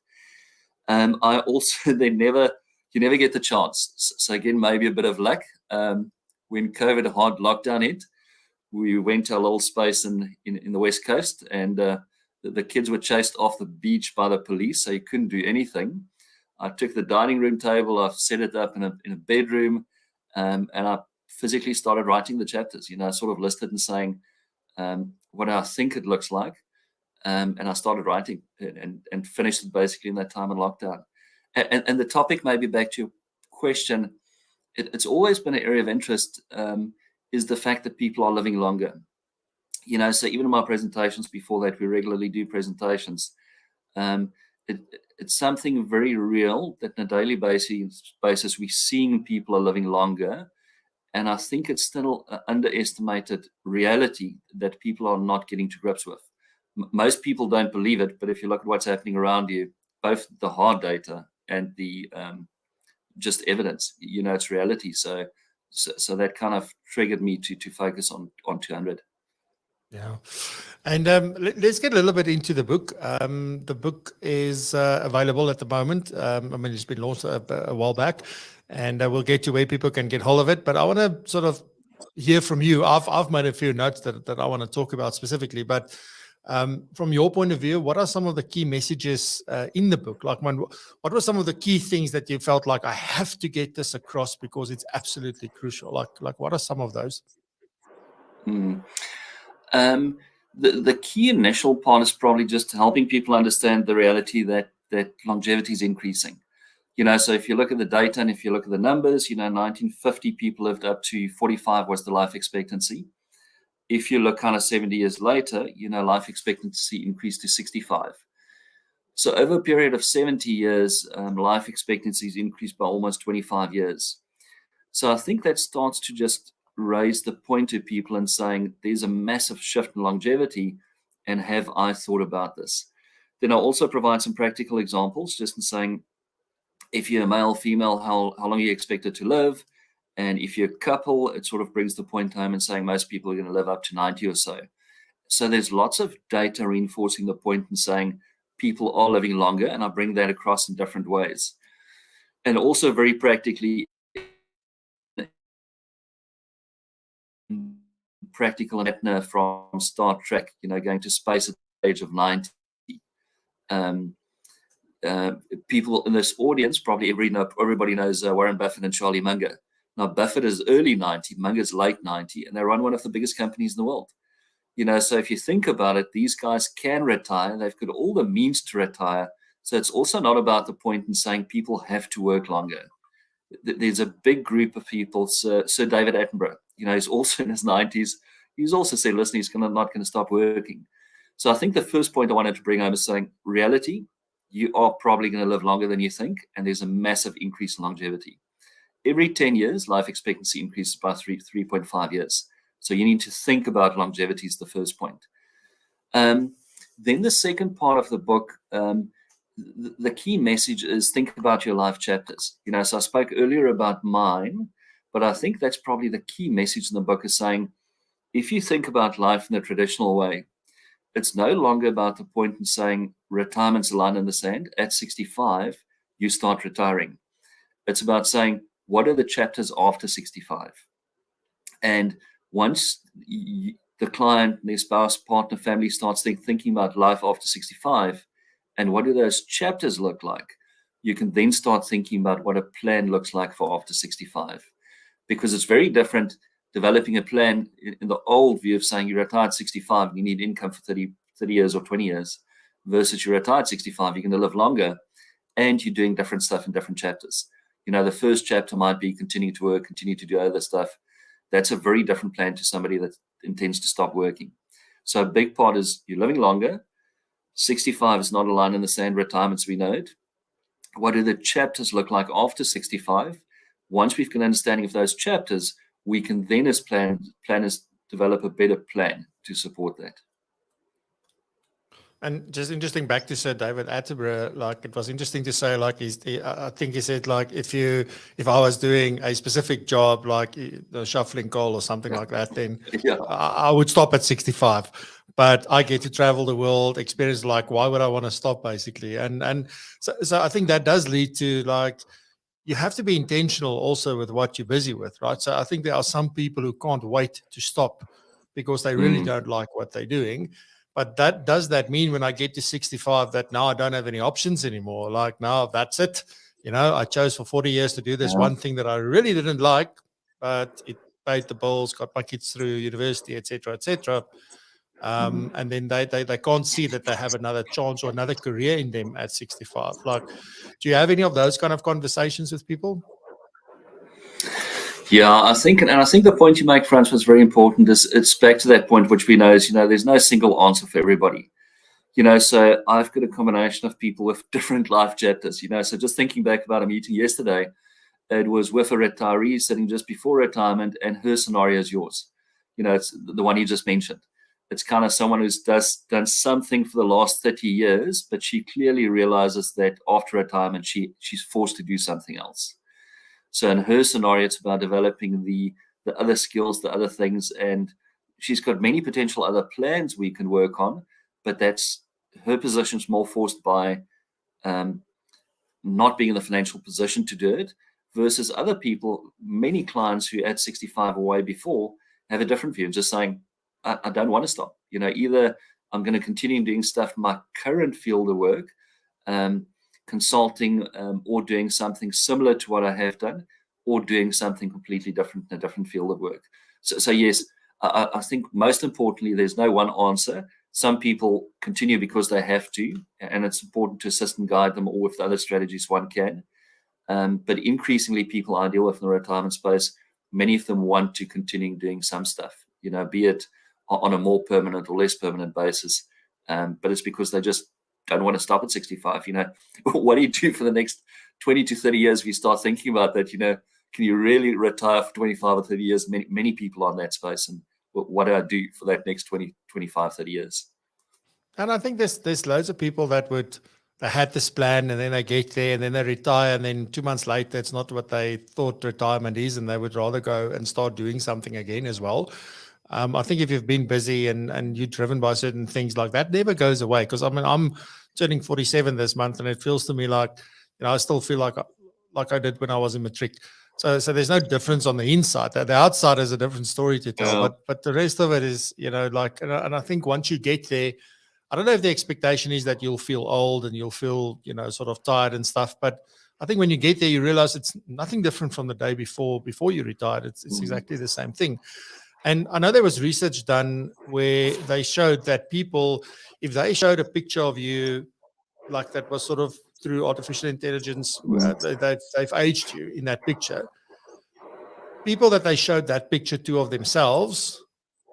I also you never get the chance. So again, maybe a bit of luck. When COVID hard lockdown hit, we went to a little space in the West Coast, and the kids were chased off the beach by the police, so you couldn't do anything. I took the dining room table, I set it up in a bedroom, and I physically started writing the chapters. Sort of listed and saying what I think it looks like, and I started writing and finished it basically in that time in lockdown. And the topic, maybe back to your question, it's always been an area of interest. Is the fact that people are living longer. So even in my presentations before that, we regularly do presentations. It's something very real that on a daily basis we're seeing people are living longer. And I think it's still an underestimated reality that people are not getting to grips with. Most people don't believe it, but if you look at what's happening around you, both the hard data and the just evidence, it's reality. So that kind of triggered me to focus on 200. Yeah. And let's get a little bit into the book. The book is available at the moment. It's been launched a while back, and we'll get to where people can get hold of it. But I want to sort of hear from you. I've made a few notes that I want to talk about specifically, but from your point of view, what are some of the key messages in the book? Like, what were some of the key things that you felt like I have to get this across because it's absolutely crucial? Like what are some of those? The key initial part is probably just helping people understand the reality that longevity is increasing. So if you look at the data and if you look at the numbers, 1950 people lived up to 45 was the life expectancy. If you look kind of 70 years later, life expectancy increased to 65. So over a period of 70 years, life expectancy has increased by almost 25 years. So I think that starts to just raise the point to people and saying there's a massive shift in longevity, and have I thought about this? Then I'll also provide some practical examples, just in saying if you're a male, female, how long are you expected to live? And if you're a couple, it sort of brings the point home and saying most people are going to live up to 90 or so. So there's lots of data reinforcing the point and saying people are living longer, and I bring that across in different ways. And also very practically, practical and from Star Trek, going to space at the age of 90. People in this audience, probably everybody knows Warren Buffett and Charlie Munger. Now, Buffett is early 90, Munger's late 90, and they run one of the biggest companies in the world. So if you think about it, these guys can retire. They've got all the means to retire. So it's also not about the point in saying people have to work longer. There's a big group of people. Sir David Attenborough, he's also in his 90s. He's also said, listen, he's not going to stop working. So I think the first point I wanted to bring home is saying, reality, you are probably going to live longer than you think, and there's a massive increase in longevity. Every 10 years, life expectancy increases by 3.5 years. So you need to think about longevity is the first point. Then the second part of the book, the key message is think about your life chapters. So I spoke earlier about mine, but I think that's probably the key message in the book is saying, if you think about life in the traditional way, it's no longer about the point in saying retirement's a line in the sand. At 65, you start retiring. It's about saying, what are the chapters after 65? And once the client, their spouse, partner, family starts thinking about life after 65, and what do those chapters look like, you can then start thinking about what a plan looks like for after 65. Because it's very different developing a plan in the old view of saying you retired at 65 and you need income for 30 years or 20 years, versus you retired at 65, you're going to live longer, and you're doing different stuff in different chapters. The first chapter might be continue to work, continue to do other stuff. That's a very different plan to somebody that intends to stop working. So a big part is you're living longer. 65 is not a line in the sand, retirements we know it. What do the chapters look like after 65? Once we've got an understanding of those chapters, we can then as planners develop a better plan to support that. And just interesting, back to Sir David Attenborough, like it was interesting to say, like I think he said, like if I was doing a specific job, like the shuffling coal or something like that, then I would stop at 65. But I get to travel the world, experience, like why would I want to stop, basically? And so I think that does lead to, like, you have to be intentional also with what you're busy with, right? So I think there are some people who can't wait to stop because they really don't like what they're doing. But does that mean when I get to 65 that now I don't have any options anymore? Like now that's it. I chose for 40 years to do this one thing that I really didn't like, but it paid the bills, got my kids through university, etc., etc. And then they can't see that they have another chance or another career in them at 65. Like, do you have any of those kind of conversations with people? Yeah, I think the point you make, Frans, was very important. It's back to that point which we know is, there's no single answer for everybody. So I've got a combination of people with different life chapters, so just thinking back about a meeting yesterday, it was with a retiree sitting just before retirement, and her scenario is yours. It's the one you just mentioned. It's kind of someone who's done something for the last 30 years, but she clearly realizes that after retirement, she's forced to do something else. So in her scenario, it's about developing the other skills, the other things, and she's got many potential other plans we can work on, but that's her position's more forced by not being in the financial position to do it, versus other people, many clients who at 65 or way before have a different view, just saying, I don't want to stop. Either I'm going to continue doing stuff in my current field of work, consulting, or doing something similar to what I have done, or doing something completely different in a different field of work. So yes, I think most importantly, there's no one answer. Some people continue because they have to, and it's important to assist and guide them, or with other strategies one can. But increasingly, people I deal with in the retirement space, many of them want to continue doing some stuff, be it on a more permanent or less permanent basis. But it's because they just don't want to stop at 65. What do you do for the next 20 to 30 years if you start thinking about that? Can you really retire for 25 or 30 years? Many people are in that space. And what do I do for that next 20, 25, 30 years? And I think there's loads of people that they had this plan, and then they get there and then they retire, and then 2 months later, it's not what they thought retirement is, and they would rather go and start doing something again as well. I think if you've been busy and you're driven by certain things, like that never goes away. Because I'm turning 47 this month, and it feels to me like, I still feel like I did when I was in matric. So there's no difference on the inside. The outside is a different story to tell, but the rest of it is, and I think once you get there, I don't know if the expectation is that you'll feel old and you'll feel, sort of tired and stuff, but I think when you get there, you realize it's nothing different from the day before you retired. It's exactly the same thing. And I know there was research done where they showed that people, if they showed a picture of you like that was sort of through artificial intelligence, they've aged you in that picture. People that they showed that picture to of themselves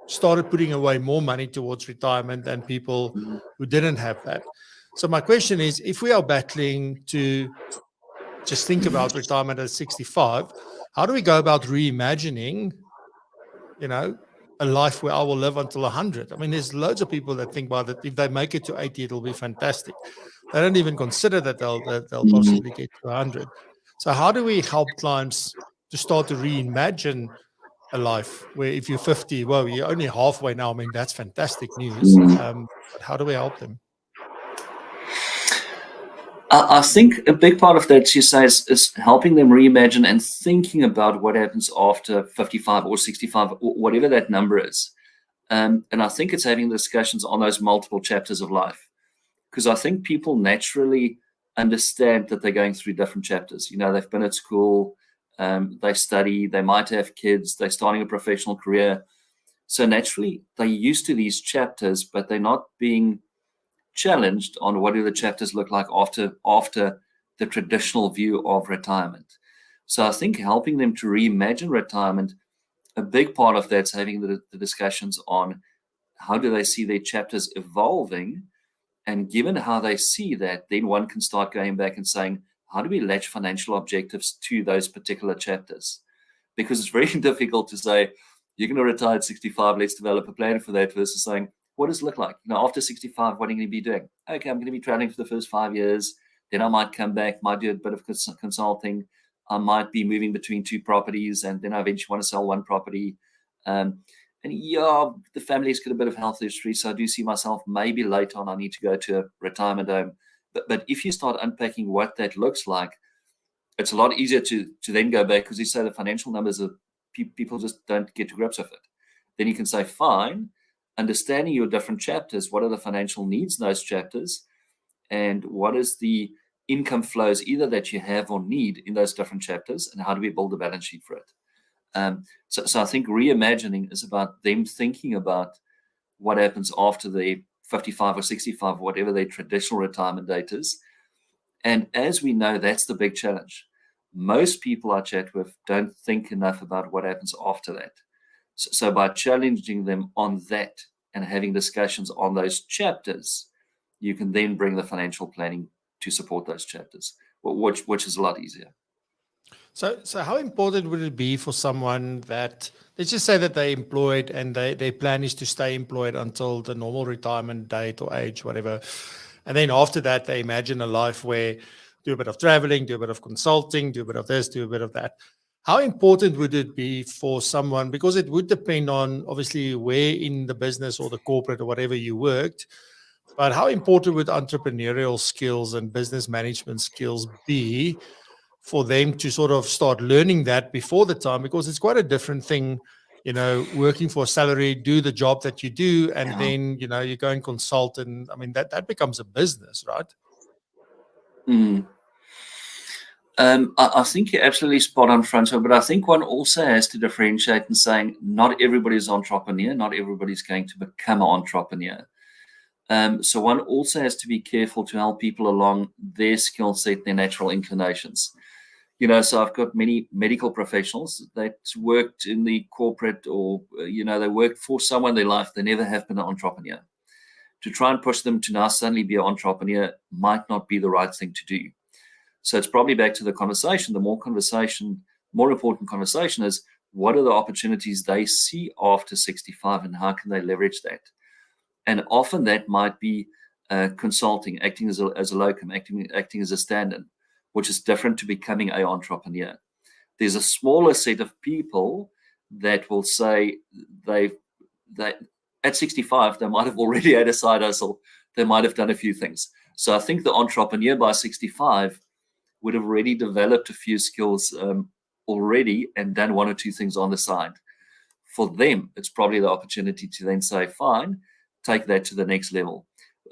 started putting away more money towards retirement than people who didn't have that. So my question is, if we are battling to just think about retirement at 65, how do we go about reimagining, a life where I will live until 100? I mean, there's loads of people that think, well, that if they make it to 80, it'll be fantastic. They don't even consider that they'll possibly get to 100. So how do we help clients to start to reimagine a life where if you're 50, well, you're only halfway now. I mean, that's fantastic news. But how do we help them? I think a big part of that, you say, is helping them reimagine and thinking about what happens after 55 or 65, or whatever that number is. And I think it's having discussions on those multiple chapters of life, because I think people naturally understand that they're going through different chapters. They've been at school, they study, they might have kids, they're starting a professional career. So naturally, they're used to these chapters, but they're not being challenged on what do the chapters look like after the traditional view of retirement. So I think helping them to reimagine retirement, a big part of that's having the discussions on how do they see their chapters evolving, and given how they see that, then one can start going back and saying, how do we latch financial objectives to those particular chapters? Because it's very difficult to say, you're going to retire at 65, let's develop a plan for that, versus saying, what does it look like? After 65, what are you going to be doing? Okay, I'm going to be traveling for the first 5 years. Then I might come back, might do a bit of consulting. I might be moving between 2 properties, and then I eventually want to sell 1 property. And the family's got a bit of health history, so I do see myself maybe later on I need to go to a retirement home. But if you start unpacking what that looks like, it's a lot easier to then go back, because you say the financial numbers are people just don't get to grips with it. Then you can say, fine, understanding your different chapters, what are the financial needs in those chapters, and what is the income flows either that you have or need in those different chapters, and how do we build a balance sheet for it? So I think reimagining is about them thinking about what happens after the 55 or 65, whatever their traditional retirement date is. And as we know, that's the big challenge. Most people I chat with don't think enough about what happens after that. So by challenging them on that and having discussions on those chapters, you can then bring the financial planning to support those chapters, which is a lot easier. So how important would it be for someone that, let's just say that they're employed and their plan is to stay employed until the normal retirement date or age, whatever. And then after that, they imagine a life where do a bit of traveling, do a bit of consulting, do a bit of this, do a bit of that. How important would it be for someone, because it would depend on obviously where in the business or the corporate or whatever you worked, but how important would entrepreneurial skills and business management skills be for them to sort of start learning that before the time? Because it's quite a different thing, working for a salary, do the job that you do, and then, you go and consult, and I mean, that becomes a business, right? I think you're absolutely spot on, Francois, but I think one also has to differentiate in saying not everybody's an entrepreneur, not everybody's going to become an entrepreneur. So one also has to be careful to help people along their skill set, their natural inclinations. So I've got many medical professionals that worked in the corporate or, they worked for someone in their life. They never have been an entrepreneur. To try and push them to now suddenly be an entrepreneur might not be the right thing to do. So it's probably back to the conversation. The more important conversation is, what are the opportunities they see after 65 and how can they leverage that? And often that might be consulting, acting as a locum, acting as a stand-in, which is different to becoming an entrepreneur. There's a smaller set of people that will say that at 65, they might have already had a side hustle. They might have done a few things. So I think the entrepreneur by 65 would have already developed a few skills already and done 1 or 2 things on the side. For them, it's probably the opportunity to then say, fine, take that to the next level.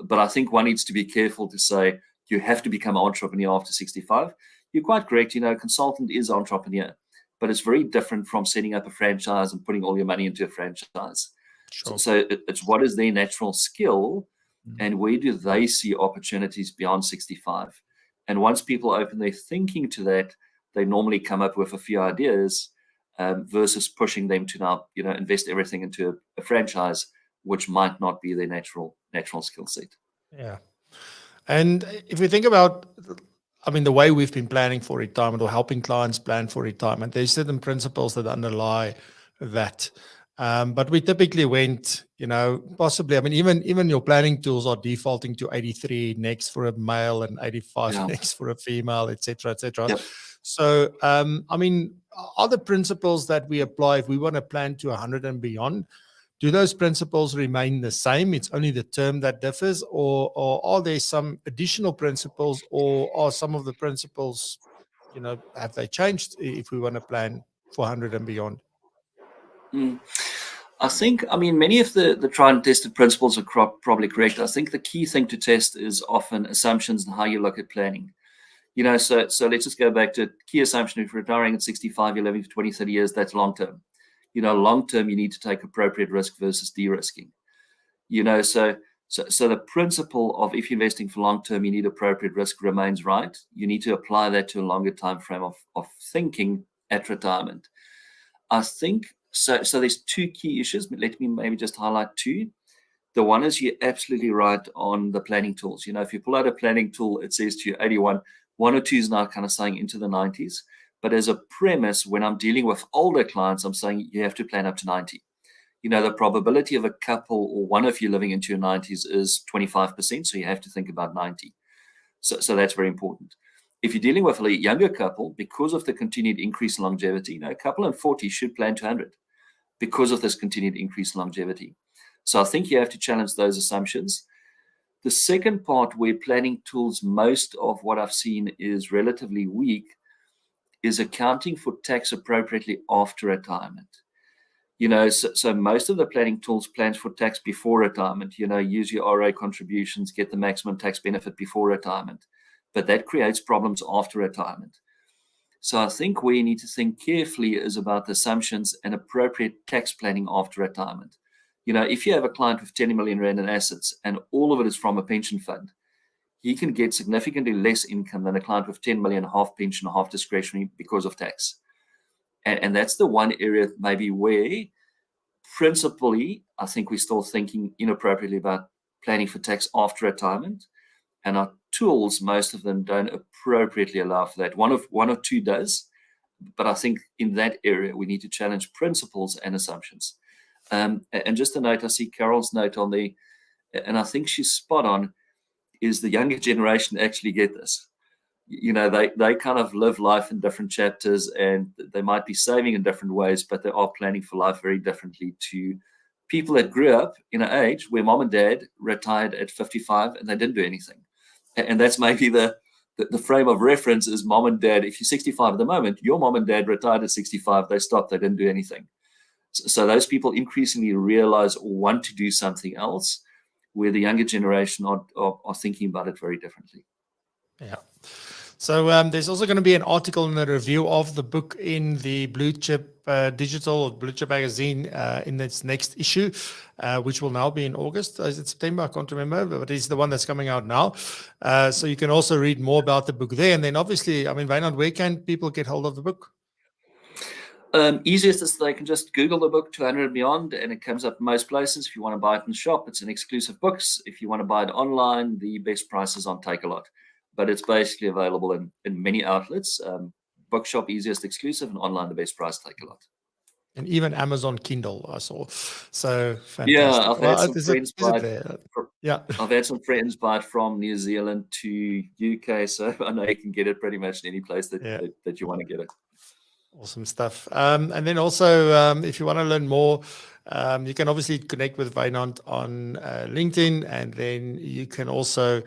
But I think one needs to be careful to say, you have to become an entrepreneur after 65. you're quite correct. A consultant is entrepreneur, but it's very different from setting up a franchise and putting all your money into a franchise. Sure. So it's what is their natural skill, and where do they see opportunities beyond 65? And once people open their thinking to that, they normally come up with a few ideas, versus pushing them to now, invest everything into a franchise, which might not be their natural skill set. Yeah. And if we think about, the way we've been planning for retirement or helping clients plan for retirement, there's certain principles that underlie that. But we typically went, possibly, even your planning tools are defaulting to 83 next for a male and 85 next for a female, et cetera, et cetera. Yep. So, are the principles that we apply if we want to plan to 100 and beyond, do those principles remain the same? It's only the term that differs, or are there some additional principles, or are some of the principles, have they changed if we want to plan for 100 and beyond? I think, many of the tried and tested principles are probably correct. I think the key thing to test is often assumptions and how you look at planning. So let's just go back to key assumption. If you're retiring at 65, you're living for 20, 30 years, that's long term. Long term, you need to take appropriate risk versus de-risking. So the principle of if you're investing for long term, you need appropriate risk remains right. You need to apply that to a longer time frame of thinking at retirement. I think so there's two key issues, but let me maybe just highlight two. The one is you're absolutely right on the planning tools. If you pull out a planning tool, it says to you 81, one or two is now kind of saying into the 90s. But as a premise, when I'm dealing with older clients, I'm saying you have to plan up to 90. The probability of a couple or one of you living into your 90s is 25%, so you have to think about 90. So that's very important. If you're dealing with a younger couple, because of the continued increase in longevity, a couple in 40 should plan to 100 because of this continued increase in longevity. So I think you have to challenge those assumptions. The second part where planning tools, most of what I've seen is relatively weak, is accounting for tax appropriately after retirement. So most of the planning tools plans for tax before retirement. Use your RA contributions, get the maximum tax benefit before retirement. But that creates problems after retirement. So I think where you need to think carefully is about the assumptions and appropriate tax planning after retirement. If you have a client with 10 million rand in assets and all of it is from a pension fund, he can get significantly less income than a client with 10 million, half pension, half discretionary because of tax. And that's the one area maybe where principally, I think we're still thinking inappropriately about planning for tax after retirement. And our tools, most of them don't appropriately allow for that. One or two does, but I think in that area, we need to challenge principles and assumptions. And just a note, I see Carol's note on the, and I think she's spot on, is the younger generation actually get this. They kind of live life in different chapters, and they might be saving in different ways, but they are planning for life very differently to people that grew up in an age where mom and dad retired at 55 and they didn't do anything. And that's maybe the frame of reference is mom and dad. If you're 65 at the moment, your mom and dad retired at 65, they stopped, they didn't do anything. So those people increasingly realize or want to do something else, where the younger generation are thinking about it very differently. Yeah. So there's also going to be an article in the review of the book in the Blue Chip Digital or Blue Chip magazine in its next issue, which will now be in August. Is it September? I can't remember, but it's the one that's coming out now. So you can also read more about the book there. And then obviously, Wynand, where can people get hold of the book? Easiest is they can just Google the book 200 and Beyond, and it comes up most places. If you want to buy it in the shop, it's an exclusive books. If you want to buy it online, the best price is on Take-A-Lot. But it's basically available in many outlets. Bookshop, easiest exclusive, and online, the best price, Take-A-Lot. And even Amazon Kindle, I saw. So fantastic. Yeah, I've had some friends buy it. Yeah, I've had some friends buy it from New Zealand to UK, so I know you can get it pretty much in any place that you want to get it. Awesome stuff. And then also, if you want to learn more, you can obviously connect with Wynand on LinkedIn, and then you can also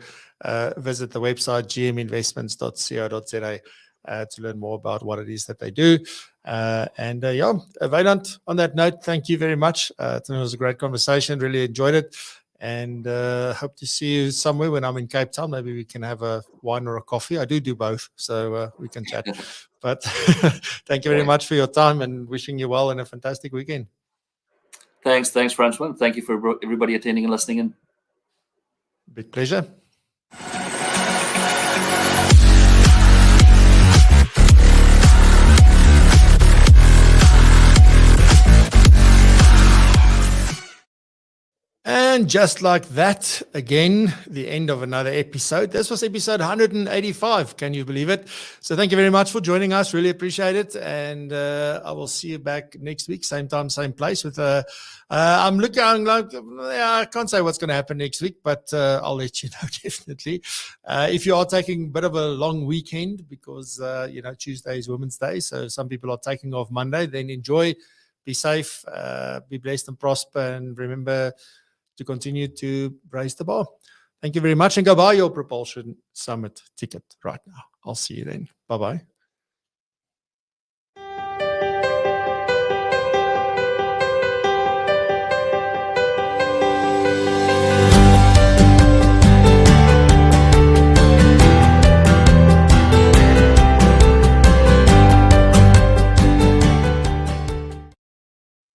visit the website gminvestments.co.za to learn more about what it is that they do. Wynand, on that note, thank you very much. It was a great conversation. Really enjoyed it. And hope to see you somewhere when I'm in Cape Town. Maybe we can have a wine or a coffee. I do both, so we can chat. But thank you very much for your time, and wishing you well and a fantastic weekend. Thanks, Francois. Thank you for everybody attending and listening in. Big pleasure. And just like that, again, the end of another episode. This was episode 185. Can you believe it? So thank you very much for joining us. Really appreciate it. And I will see you back next week, same time, same place. With I'm looking like, I can't say what's going to happen next week, but I'll let you know definitely. If you are taking a bit of a long weekend because Tuesday is Women's Day, so some people are taking off Monday, then enjoy, be safe, be blessed and prosper, and remember to continue to raise the bar. Thank you very much, and go buy your Propulsion Summit ticket right now. I'll see you then. Bye-bye.